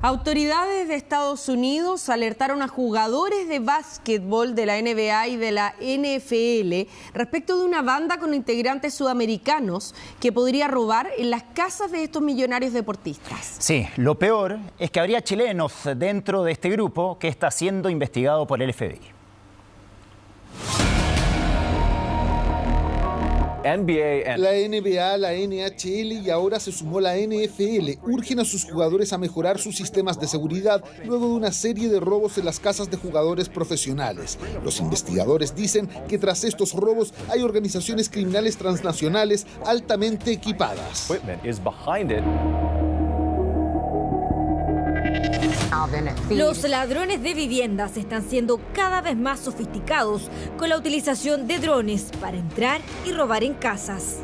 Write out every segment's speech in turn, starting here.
Autoridades de Estados Unidos alertaron a jugadores de básquetbol de la NBA y de la NFL respecto de una banda con integrantes sudamericanos que podría robar en las casas de estos millonarios deportistas. Sí, lo peor es que habría chilenos dentro de este grupo que está siendo investigado por el FBI. La NBA, la NHL y ahora se sumó la NFL urgen a sus jugadores a mejorar sus sistemas de seguridad luego de una serie de robos en las casas de jugadores profesionales. Los investigadores dicen que tras estos robos hay organizaciones criminales transnacionales altamente equipadas. Los ladrones de viviendas están siendo cada vez más sofisticados con la utilización de drones para entrar y robar en casas.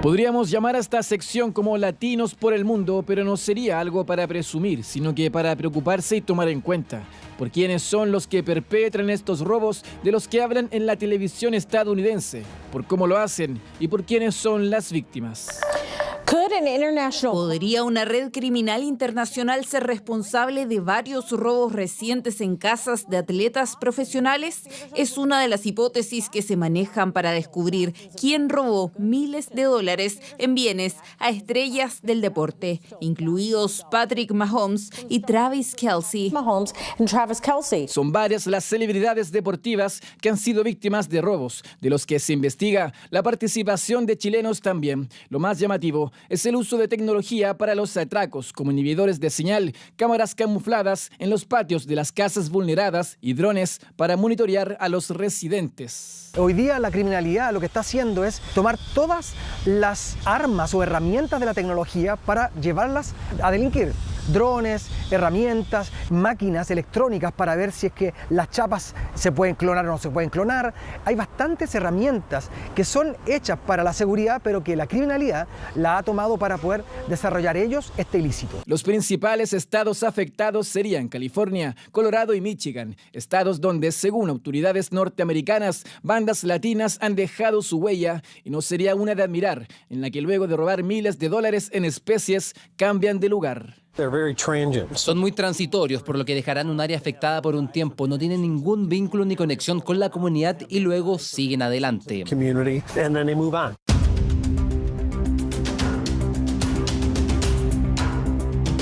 Podríamos llamar a esta sección como Latinos por el Mundo, pero no sería algo para presumir, sino que para preocuparse y tomar en cuenta por quiénes son los que perpetran estos robos de los que hablan en la televisión estadounidense, por cómo lo hacen y por quiénes son las víctimas. ¿Podría una red criminal internacional ser responsable de varios robos recientes en casas de atletas profesionales? Es una de las hipótesis que se manejan para descubrir quién robó miles de dólares en bienes a estrellas del deporte, incluidos Patrick Mahomes y Travis Kelce. Son varias las celebridades deportivas que han sido víctimas de robos, de los que se investiga la participación de chilenos también. Lo más llamativo es el uso de tecnología para los atracos, como inhibidores de señal, cámaras camufladas en los patios de las casas vulneradas y drones para monitorear a los residentes. Hoy día la criminalidad lo que está haciendo es tomar todas las armas o herramientas de la tecnología para llevarlas a delinquir. Drones, herramientas, máquinas electrónicas para ver si es que las chapas se pueden clonar o no se pueden clonar. Hay bastantes herramientas que son hechas para la seguridad, pero que la criminalidad la ha tomado para poder desarrollar ellos este ilícito. Los principales estados afectados serían California, Colorado y Michigan, estados donde, según autoridades norteamericanas, bandas latinas han dejado su huella y no sería una de admirar, en la que luego de robar miles de dólares en especies, cambian de lugar. Son muy transitorios, por lo que dejarán un área afectada por un tiempo, no tienen ningún vínculo ni conexión con la comunidad y luego siguen adelante.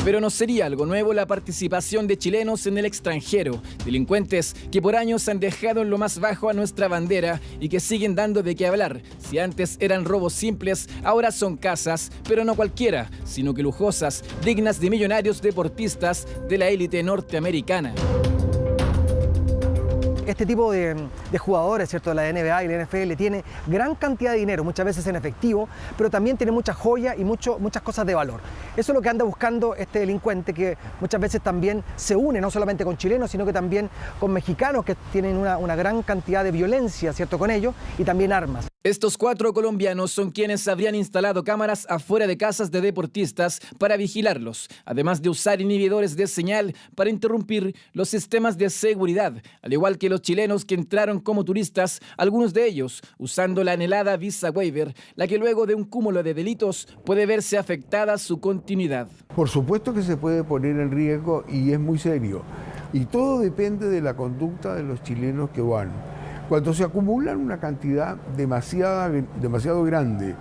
Pero no sería algo nuevo la participación de chilenos en el extranjero, delincuentes que por años han dejado en lo más bajo a nuestra bandera y que siguen dando de qué hablar. Si antes eran robos simples, ahora son casas, pero no cualquiera, sino que lujosas, dignas de millonarios deportistas de la élite norteamericana. Este tipo de jugadores, ¿cierto?, de la NBA y la NFL tiene gran cantidad de dinero, muchas veces en efectivo, pero también tiene mucha joya y muchas cosas de valor. Eso es lo que anda buscando este delincuente, que muchas veces también se une no solamente con chilenos, sino que también con mexicanos que tienen una gran cantidad de violencia, ¿cierto?, con ellos, y también armas. Estos 4 colombianos son quienes habrían instalado cámaras afuera de casas de deportistas para vigilarlos, además de usar inhibidores de señal para interrumpir los sistemas de seguridad, al igual que los chilenos que entraron como turistas, algunos de ellos usando la anhelada visa waiver, la que luego de un cúmulo de delitos puede verse afectada su continuidad. Por supuesto que se puede poner en riesgo y es muy serio. Y todo depende de la conducta de los chilenos que van. Cuando se acumulan una cantidad demasiado grande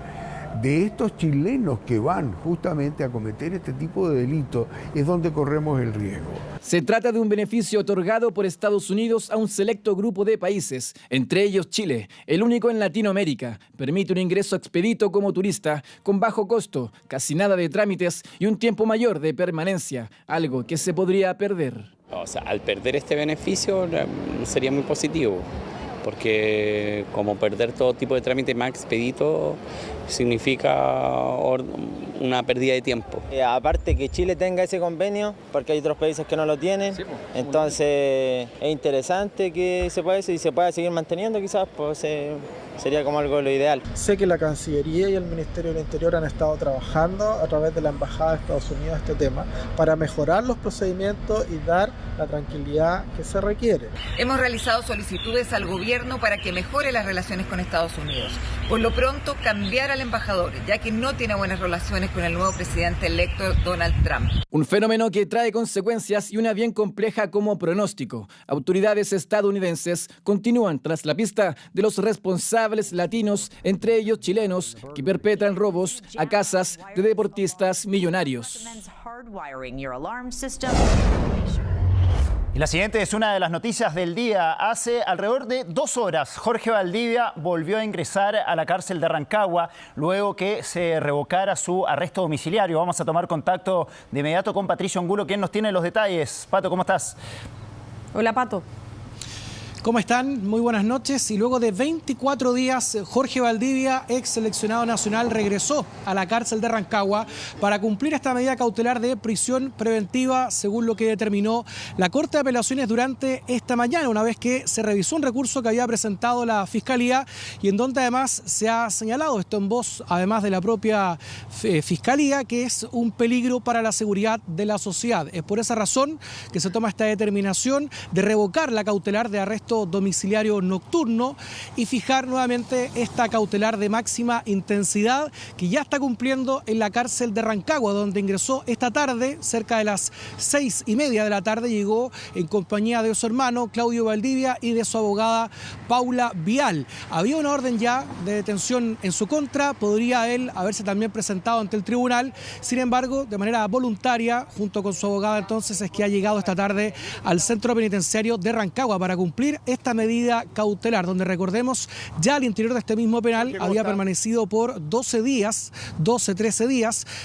de estos chilenos que van justamente a cometer este tipo de delitos, es donde corremos el riesgo. Se trata de un beneficio otorgado por Estados Unidos a un selecto grupo de países, entre ellos Chile, el único en Latinoamérica. Permite un ingreso expedito como turista, con bajo costo, casi nada de trámites y un tiempo mayor de permanencia, algo que se podría perder. O sea, al perder este beneficio sería muy positivo, porque como perder todo tipo de trámite más expedito significa una pérdida de tiempo. Aparte que Chile tenga ese convenio, porque hay otros países que no lo tienen, sí, pues. Entonces es interesante que se pueda seguir manteniendo quizás, pues sería como algo lo ideal. Sé que la Cancillería y el Ministerio del Interior han estado trabajando a través de la Embajada de Estados Unidos este tema para mejorar los procedimientos y dar la tranquilidad que se requiere. Hemos realizado solicitudes al gobierno para que mejore las relaciones con Estados Unidos. Por lo pronto, cambiar al embajador, ya que no tiene buenas relaciones con el nuevo presidente electo Donald Trump. Un fenómeno que trae consecuencias y una bien compleja como pronóstico. Autoridades estadounidenses continúan tras la pista de los responsables latinos, entre ellos chilenos, que perpetran robos a casas de deportistas millonarios. Y la siguiente es una de las noticias del día. Hace alrededor de 2 horas, Jorge Valdivia volvió a ingresar a la cárcel de Rancagua luego que se revocara su arresto domiciliario. Vamos a tomar contacto de inmediato con Patricio Angulo, quien nos tiene los detalles. Pato, ¿cómo estás? Hola, Pato. ¿Cómo están? Muy buenas noches. Y luego de 24 días, Jorge Valdivia, ex seleccionado nacional, regresó a la cárcel de Rancagua para cumplir esta medida cautelar de prisión preventiva, según lo que determinó la Corte de Apelaciones durante esta mañana, una vez que se revisó un recurso que había presentado la Fiscalía y en donde además se ha señalado esto en voz, además de la propia Fiscalía, que es un peligro para la seguridad de la sociedad. Es por esa razón que se toma esta determinación de revocar la cautelar de arresto domiciliario nocturno y fijar nuevamente esta cautelar de máxima intensidad que ya está cumpliendo en la cárcel de Rancagua, donde ingresó esta tarde, cerca de las 6:30 de la tarde, llegó en compañía de su hermano Claudio Valdivia y de su abogada Paula Vial. Había una orden ya de detención en su contra, podría él haberse también presentado ante el tribunal, sin embargo, de manera voluntaria, junto con su abogada entonces, es que ha llegado esta tarde al centro penitenciario de Rancagua para cumplir esta medida cautelar, donde recordemos ya al interior de este mismo penal había permanecido por 13 días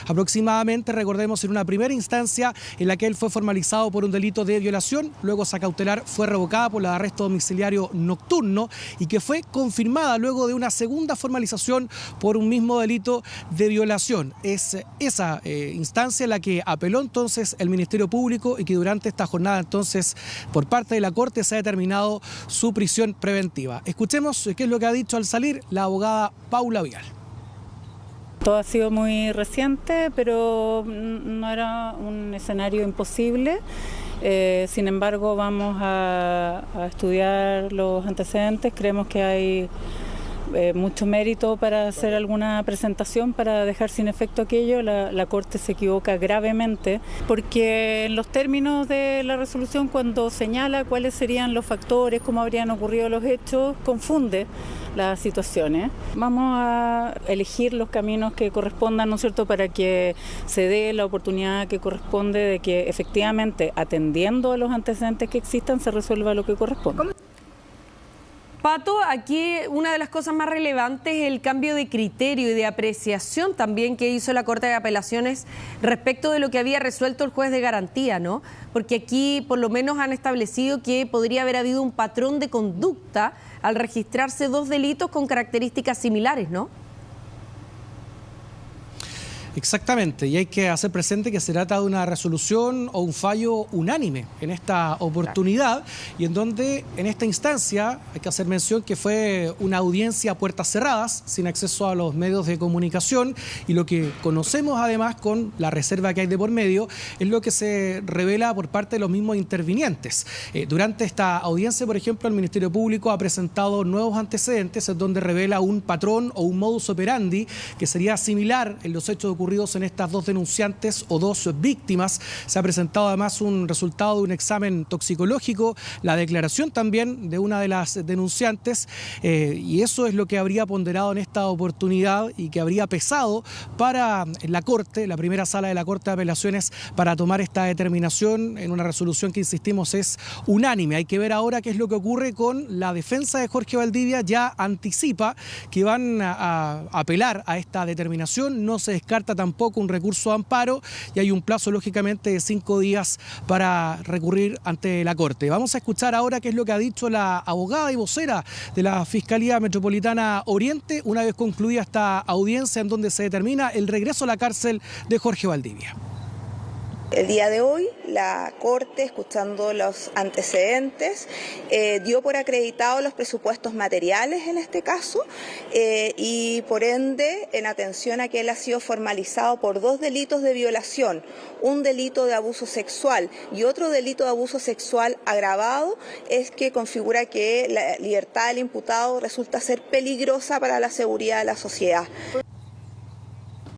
aproximadamente, recordemos en una primera instancia en la que él fue formalizado por un delito de violación, luego esa cautelar fue revocada por la de arresto domiciliario nocturno y que fue confirmada luego de una segunda formalización por un mismo delito de violación. Es esa instancia la que apeló entonces el Ministerio Público y que durante esta jornada entonces por parte de la Corte se ha determinado su prisión preventiva. Escuchemos qué es lo que ha dicho al salir la abogada Paula Vial. Todo ha sido muy reciente, pero no era un escenario imposible. Sin embargo, vamos a estudiar los antecedentes. Creemos que hay mucho mérito para hacer alguna presentación para dejar sin efecto aquello. La Corte se equivoca gravemente porque en los términos de la resolución, cuando señala cuáles serían los factores, cómo habrían ocurrido los hechos, confunde las situaciones. Vamos a elegir los caminos que correspondan, ¿no es cierto?, para que se dé la oportunidad que corresponde de que efectivamente, atendiendo a los antecedentes que existan, se resuelva lo que corresponde. Pato, aquí una de las cosas más relevantes es el cambio de criterio y de apreciación también que hizo la Corte de Apelaciones respecto de lo que había resuelto el juez de garantía, ¿no? Porque aquí por lo menos han establecido que podría haber habido un patrón de conducta al registrarse 2 delitos con características similares, ¿no? Exactamente, y hay que hacer presente que se trata de una resolución o un fallo unánime en esta oportunidad y en donde en esta instancia hay que hacer mención que fue una audiencia a puertas cerradas, sin acceso a los medios de comunicación, y lo que conocemos además con la reserva que hay de por medio es lo que se revela por parte de los mismos intervinientes. Durante esta audiencia, por ejemplo, el Ministerio Público ha presentado nuevos antecedentes en donde revela un patrón o un modus operandi que sería similar en los hechos ocurridos en estas 2 denunciantes o 2 víctimas. Se ha presentado además un resultado de un examen toxicológico, la declaración también de una de las denunciantes, y eso es lo que habría ponderado en esta oportunidad y que habría pesado para la Corte, la primera sala de la Corte de Apelaciones, para tomar esta determinación en una resolución que, insistimos, es unánime. Hay que ver ahora qué es lo que ocurre con la defensa de Jorge Valdivia. Ya anticipa que van a apelar a esta determinación, no se descarta tampoco un recurso de amparo y hay un plazo lógicamente de 5 días para recurrir ante la Corte. Vamos a escuchar ahora qué es lo que ha dicho la abogada y vocera de la Fiscalía Metropolitana Oriente una vez concluida esta audiencia en donde se determina el regreso a la cárcel de Jorge Valdivia. El día de hoy, la Corte, escuchando los antecedentes, dio por acreditado los presupuestos materiales en este caso y por ende, en atención a que él ha sido formalizado por 2 delitos de violación, un delito de abuso sexual y otro delito de abuso sexual agravado, es que configura que la libertad del imputado resulta ser peligrosa para la seguridad de la sociedad.